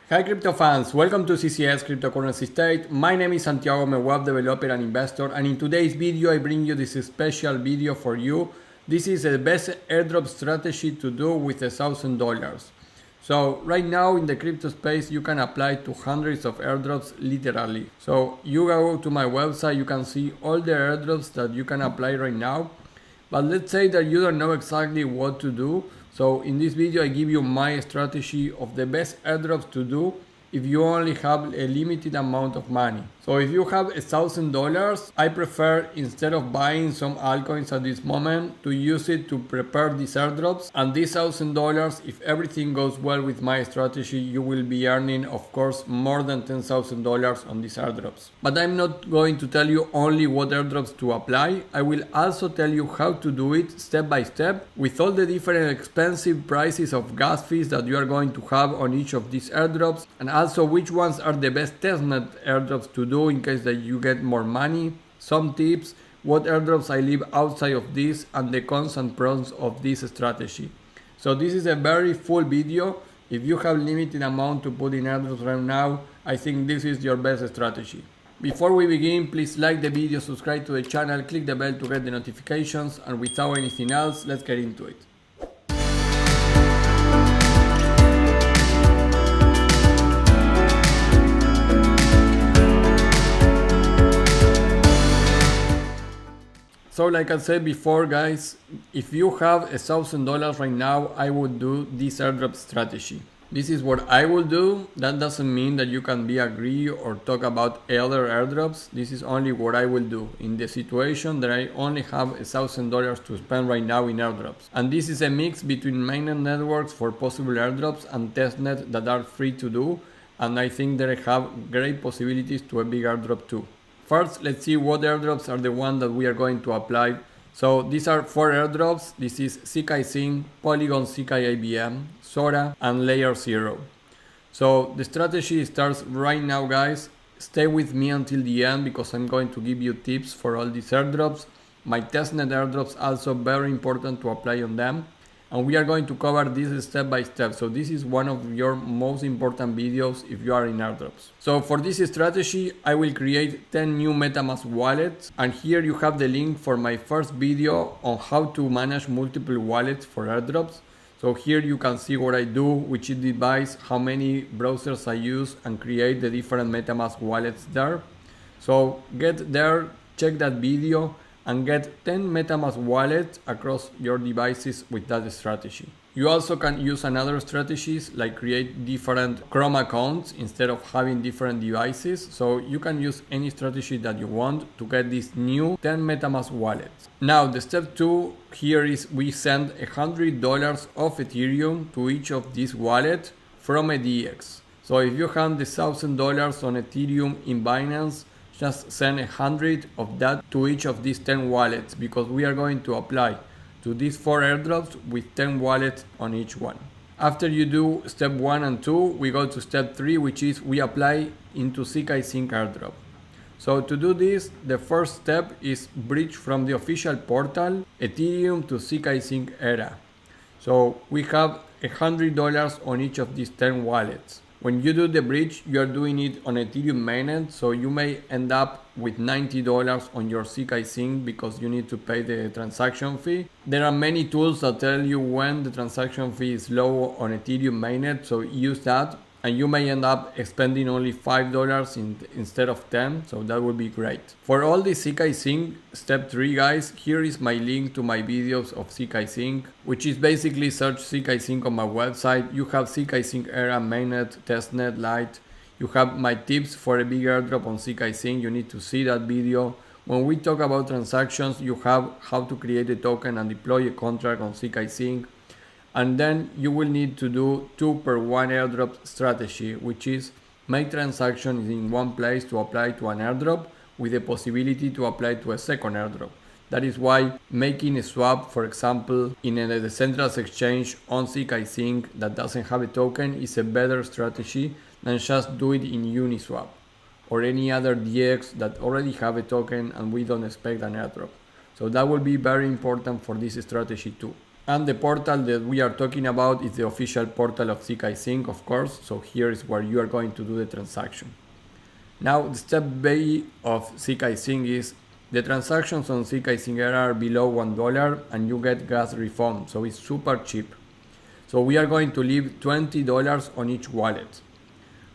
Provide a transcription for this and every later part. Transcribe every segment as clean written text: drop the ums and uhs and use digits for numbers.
Hi crypto fans, welcome to CCS Cryptocurrency State. My name is Santiago, I'm a web developer and investor, and in today's video I bring you this special video for you. This is the best airdrop strategy to do with $1,000. So right now in the crypto space you can apply to hundreds of airdrops literally. So you go to my website, you can see all the airdrops that you can apply right now. But let's say that you don't know exactly what to do. So in this video I give you my strategy of the best airdrops to do if you only have a limited amount of money. So if you have $1,000, I prefer, instead of buying some altcoins at this moment, to use it to prepare these airdrops. And this $1,000, if everything goes well with my strategy, you will be earning, of course, more than $10,000 on these airdrops. But I'm not going to tell you only what airdrops to apply. I will also tell you how to do it step by step, with all the different expensive prices of gas fees that you are going to have on each of these airdrops, and also which ones are the best testnet airdrops to do in case that you get more money, some tips, what airdrops I leave outside of this, and the cons and pros of this strategy. So this is a very full video. If you have limited amount to put in airdrops right now, I think this is your best strategy. Before we begin, please like the video, subscribe to the channel, click the bell to get the notifications, and without anything else, let's get into it. So like I said before, guys, if you have $1,000 right now, I would do this airdrop strategy. This is what I will do. That doesn't mean that you can be agree or talk about other airdrops. This is only what I will do in the situation that I only have $1,000 to spend right now in airdrops. And this is a mix between mainnet networks for possible airdrops and testnet that are free to do. And I think they have great possibilities to a big airdrop too. First, let's see what airdrops are the ones that we are going to apply. So these are 4 airdrops. This is Zksync, Polygon ZkEVM, Zora, and layerzero. So the strategy starts right now, guys. Stay with me until the end because I'm going to give you tips for all these airdrops. My testnet airdrops also very important to apply on them. And we are going to cover this step by step. So this is one of your most important videos if you are in airdrops. So for this strategy, I will create 10 new MetaMask wallets. And here you have the link for my first video on how to manage multiple wallets for airdrops. So here you can see what I do, which device, how many browsers I use, and create the different MetaMask wallets there. So get there, check that video, and get 10 MetaMask wallets across your devices with that strategy. You also can use another strategies like create different Chrome accounts instead of having different devices. So you can use any strategy that you want to get these new 10 MetaMask wallets. Now the step 2 here is we send $100 of Ethereum to each of these wallets from a DX. So if you have the $1,000 on Ethereum in Binance, just send 100 of that to each of these 10 wallets because we are going to apply to these 4 airdrops with 10 wallets on each one. After you do step 1 and 2, we go to step 3, which is we apply into Zksync airdrop. So to do this, the first step is bridge from the official portal Ethereum to Zksync ADA. So we have $100 on each of these 10 wallets. When you do the bridge, you are doing it on Ethereum Mainnet, so you may end up with $90 on your Zksync because you need to pay the transaction fee. There are many tools that tell you when the transaction fee is low on Ethereum Mainnet, so use that. And you may end up spending only $5 instead of 10, so that would be great. For all the Zksync step 3, guys, here is my link to my videos of Zksync, which is basically search Zksync on my website. You have Zksync Era, Mainnet, Testnet, Lite. You have my tips for a big airdrop on Zksync. You need to see that video. When we talk about transactions, you have how to create a token and deploy a contract on Zksync. And then you will need to do 2 per 1 airdrop strategy, which is make transactions in one place to apply to an airdrop with the possibility to apply to a second airdrop. That is why making a swap, for example, in a decentralized exchange on Zksync that doesn't have a token is a better strategy than just do it in Uniswap or any other DX that already have a token and we don't expect an airdrop. So that will be very important for this strategy too. And the portal that we are talking about is the official portal of Zksync, of course. So here is where you are going to do the transaction. Now, the step B of Zksync is the transactions on Zksync are below $1 and you get gas refund. So it's super cheap. So we are going to leave $20 on each wallet.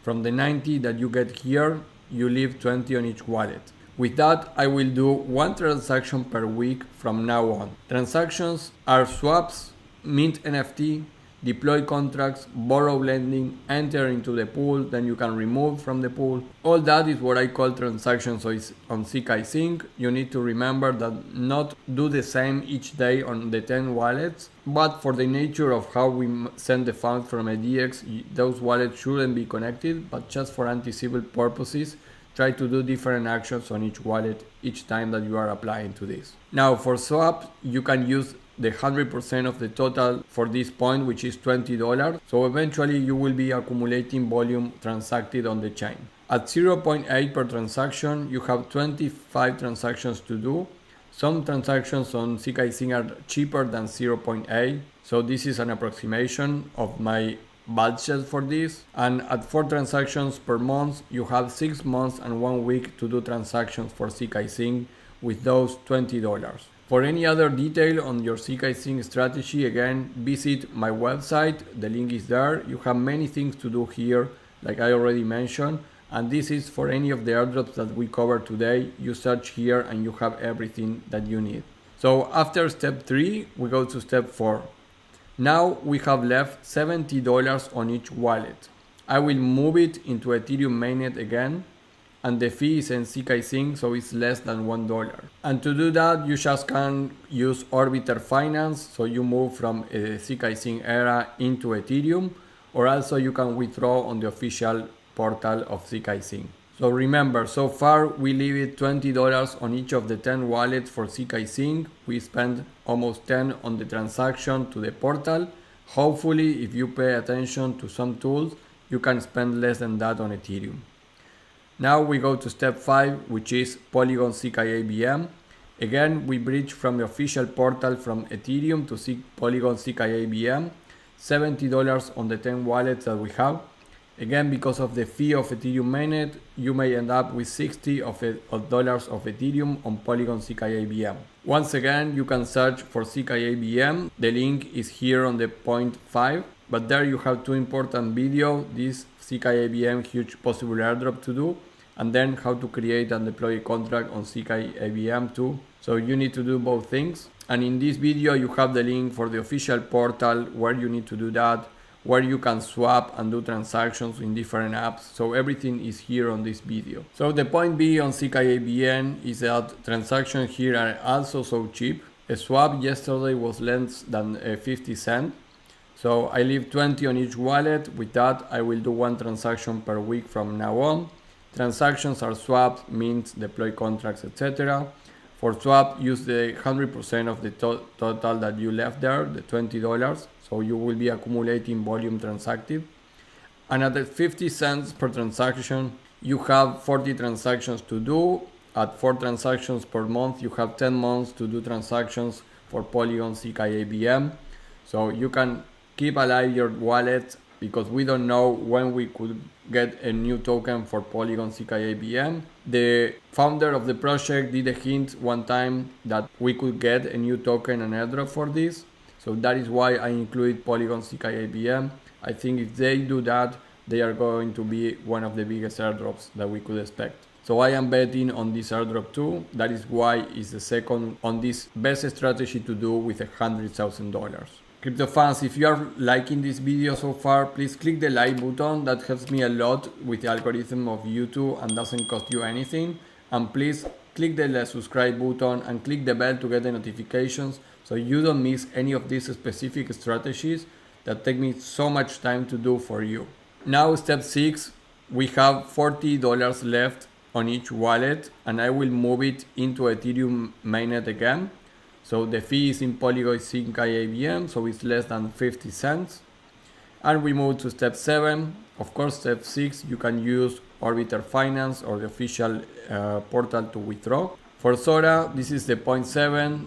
From the 90 that you get here, you leave 20 on each wallet. With that, I will do one transaction per week from now on. Transactions are swaps, mint NFT, deploy contracts, borrow lending, enter into the pool, then you can remove from the pool. All that is what I call transactions. So it's on Zksync. You need to remember that not do the same each day on the 10 wallets, but for the nature of how we send the funds from a DX, those wallets shouldn't be connected, but just for anti-civil purposes, try to do different actions on each wallet each time that you are applying to this. Now for swap, you can use the 100% of the total for this point, which is $20. So eventually you will be accumulating volume transacted on the chain. At 0.8 per transaction, you have 25 transactions to do. Some transactions on Zksync are cheaper than 0.8. So this is an approximation of my budget for this. And at 4 transactions per month, you have 6 months and 1 week to do transactions for Zksync with those $20. For any other detail on your Zksync strategy, again, visit my website. The link is there. You have many things to do here, like I already mentioned. And this is for any of the airdrops that we cover today. You search here and you have everything that you need. So after step 3, we go to step 4. Now we have left $70 on each wallet. I will move it into Ethereum Mainnet again. And the fee is in Zksync, so it's less than $1. And to do that, you just can use Arbiter Finance, so you move from a Zksync era into Ethereum, or also you can withdraw on the official portal of Zksync. So remember, so far we leave it $20 on each of the 10 wallets for Zksync. We spent almost 10 on the transaction to the portal. Hopefully, if you pay attention to some tools, you can spend less than that on Ethereum. Now we go to step 5, which is Polygon ZkEVM. Again, we bridge from the official portal from Ethereum to Polygon ZkEVM. $70 on the 10 wallets that we have. Again, because of the fee of Ethereum Mainnet, you may end up with $60 of Ethereum on Polygon ZkEVM. Once again, you can search for ZkEVM. The link is here on the point 5. But there you have 2 important videos. This ZkEVM huge possible airdrop to do, and then how to create and deploy a contract on ZkEVM too. So you need to do both things. And in this video you have the link for the official portal where you need to do that, where you can swap and do transactions in different apps. So everything is here on this video. So the point B on ZkEVM is that transactions here are also so cheap. A swap yesterday was less than 50 cents. So I leave 20 on each wallet. With that, I will do 1 transaction per week from now on. Transactions are swaps, mints, deploy contracts, etc. For swap, use the 100% of the total that you left there, the $20. So you will be accumulating volume transacted. And at the 50 cents per transaction, you have 40 transactions to do. At 4 transactions per month, you have 10 months to do transactions for Polygon ZkEVM. So you can keep alive your wallet because we don't know when we could get a new token for Polygon ZkEVM. The founder of the project did a hint one time that we could get a new token and airdrop for this. So that is why I included Polygon ZkEVM. I think if they do that, they are going to be one of the biggest airdrops that we could expect. So I am betting on this airdrop too. That is why it's the second on this best strategy to do with $100,000. Crypto fans, if you are liking this video so far, please click the like button. That helps me a lot with the algorithm of YouTube and doesn't cost you anything. And please click the subscribe button and click the bell to get the notifications so you don't miss any of these specific strategies that take me so much time to do for you. Now step 6, we have $40 left on each wallet and I will move it into Ethereum Mainnet again. So the fee is in Polygon ZkEVM, so it's less than 50 cents. And we move to step 7. Of course, step 6, you can use Arbiter Finance or the official portal to withdraw. For Zora, this is the point 7.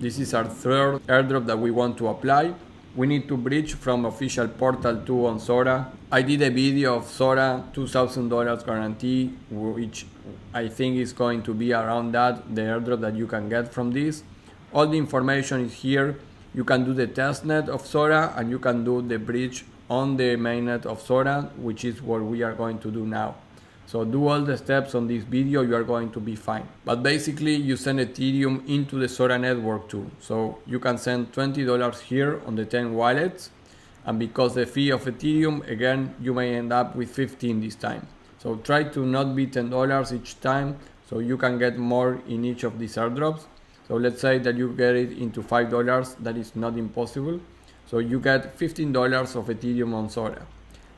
This is our third airdrop that we want to apply. We need to bridge from official portal 2 on Zora. I did a video of Zora, $2,000 guarantee, which I think is going to be around that, the airdrop that you can get from this. All the information is here. You can do the testnet of Zora and you can do the bridge on the mainnet of Zora, which is what we are going to do now. So do all the steps on this video, you are going to be fine. But basically you send Ethereum into the Zora network too. So you can send $20 here on the 10 wallets. And because the fee of Ethereum, again, you may end up with 15 this time. So try to not be $10 each time so you can get more in each of these airdrops. So let's say that you get it into $5, that is not impossible. So you get $15 of Ethereum on Zora.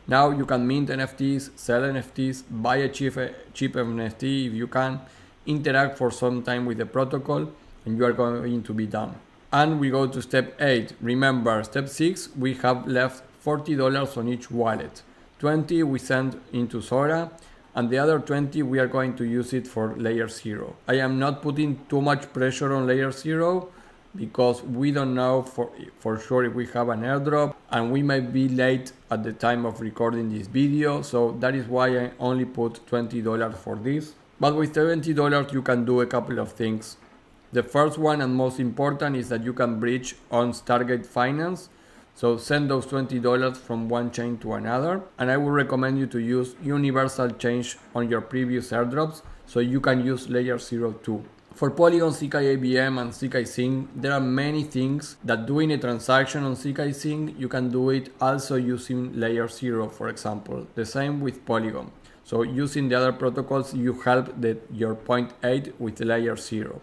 Now you can mint NFTs, sell NFTs, buy a cheap NFT if you can, interact for some time with the protocol, and you are going to be done. And we go to step 8. Remember, step 6, we have left $40 on each wallet. 20 we send into Zora, and the other 20 we are going to use it for layerzero. I am not putting too much pressure on layerzero because we don't know for sure if we have an airdrop, and we might be late at the time of recording this video, so that is why I only put $20 for this. But with $70 you can do a couple of things. The first one and most important is that you can bridge on Stargate Finance. So send those $20 from one chain to another, and I would recommend you to use universal change on your previous airdrops so you can use layerzero too. For Polygon, ZkEVM and Zksync, there are many things that doing a transaction on Zksync, you can do it also using layerzero, for example. The same with Polygon. So using the other protocols, you help your 0.8 with layerzero.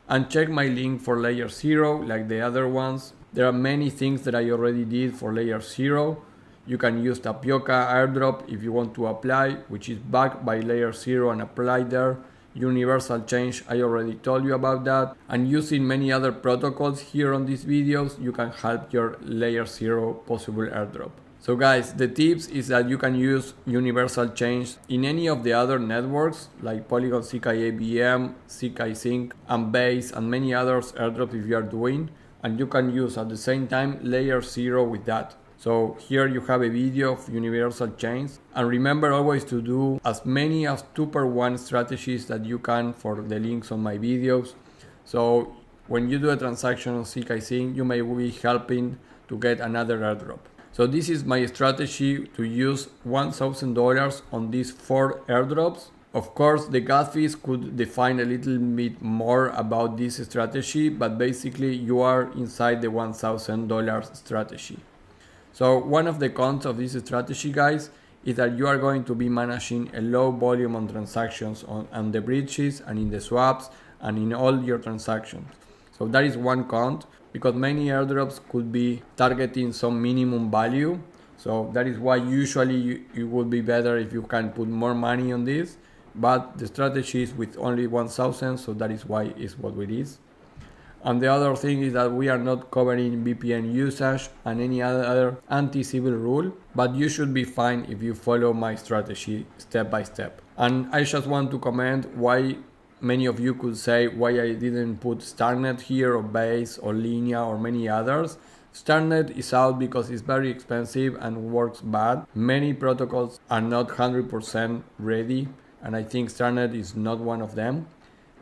And check my link for layerzero, like the other ones. There are many things that I already did for layerzero. You can use Tapioca airdrop if you want to apply, which is backed by layerzero and apply there. Universal change, I already told you about that. And using many other protocols here on these videos, you can help your layerzero possible airdrop. So guys, the tips is that you can use universal change in any of the other networks like Polygon, ZkEVM, Zksync, and Base, and many others airdrops if you are doing. And you can use at the same time layerzero with that. So here you have a video of universal chains, and remember always to do as many as 2-per-1 strategies that you can for the links on my videos. So when you do a transaction on Zksync, you may be helping to get another airdrop. So this is my strategy to use $1,000 on these 4 airdrops. Of course, the gas fees could define a little bit more about this strategy, but basically you are inside the $1,000 strategy. So one of the cons of this strategy, guys, is that you are going to be managing a low volume on transactions on the bridges and in the swaps and in all your transactions. So that is one con, because many airdrops could be targeting some minimum value. So that is why usually it would be better if you can put more money on this. But the strategy is with only 1,000, so that is why it's what it is. And the other thing is that we are not covering VPN usage and any other anti-civil rule, but you should be fine if you follow my strategy step by step. And I just want to comment why many of you could say why I didn't put starknet here, or Base, or Linea, or many others. Starknet is out because it's very expensive and works bad. Many protocols are not 100% ready, and I think Starknet is not one of them.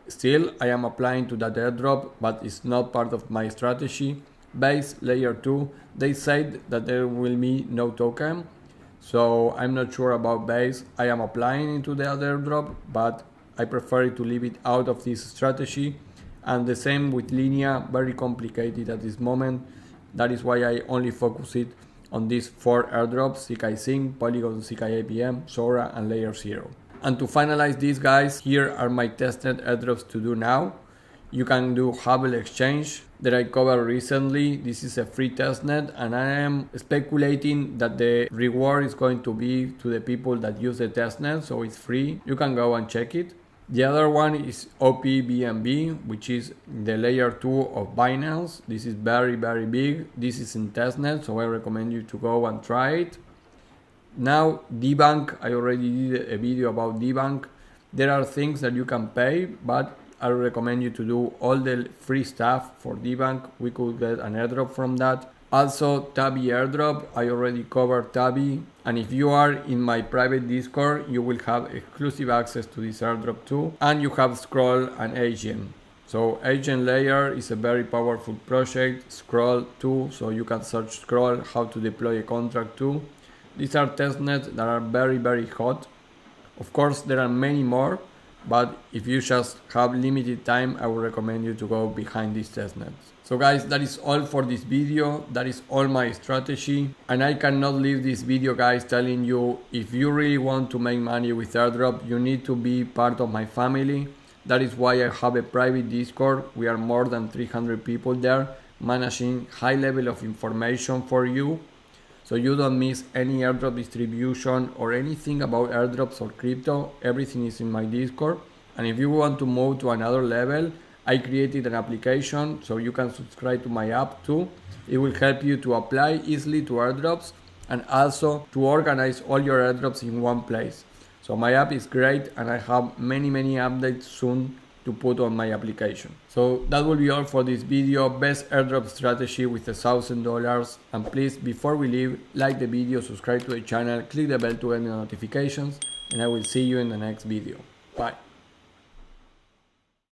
Still, I am applying to that airdrop, but it's not part of my strategy. Base, layer 2, they said that there will be no token, so I'm not sure about Base. I am applying into the other airdrop, but I prefer to leave it out of this strategy. And the same with Linea, very complicated at this moment. That is why I only focus it on these 4 airdrops: Zksync, Polygon, ZkEVM, Zora, and layerzero. And to finalize these, guys, here are my testnet airdrops to do now. You can do Hubble Exchange that I covered recently. This is a free testnet, and I am speculating that the reward is going to be to the people that use the testnet, so it's free. You can go and check it. The other one is BNB, which is the layer 2 of Binance. This is very, very big. This is in testnet, so I recommend you to go and try it. Now, dbank, I already did a video about dbank. There are things that you can pay, but I recommend you to do all the free stuff for dbank. We could get an airdrop from that. Also, Tabby airdrop, I already covered Tabby, and if you are in my private Discord, you will have exclusive access to this airdrop too, and you have Scroll and Agent. So Agent Layer is a very powerful project, Scroll too, so you can search Scroll, how to deploy a contract too. These are testnets that are very hot. Of course, there are many more, but if you just have limited time, I would recommend you to go behind these testnets. So guys, that is all for this video. That is all my strategy. And I cannot leave this video, guys, telling you if you really want to make money with airdrop, you need to be part of my family. That is why I have a private Discord. We are more than 300 people there managing high level of information for you. So you don't miss any airdrop distribution or anything about airdrops or crypto. Everything is in my Discord. And if you want to move to another level, I created an application so you can subscribe to my app too. It will help you to apply easily to airdrops and also to organize all your airdrops in one place. So my app is great and I have many updates soon to put on my application. So that will be all for this video. Best airdrop strategy with $1,000. And please, before we leave, like the video, subscribe to the channel, click the bell to get the notifications, and I will see you in the next video. Bye.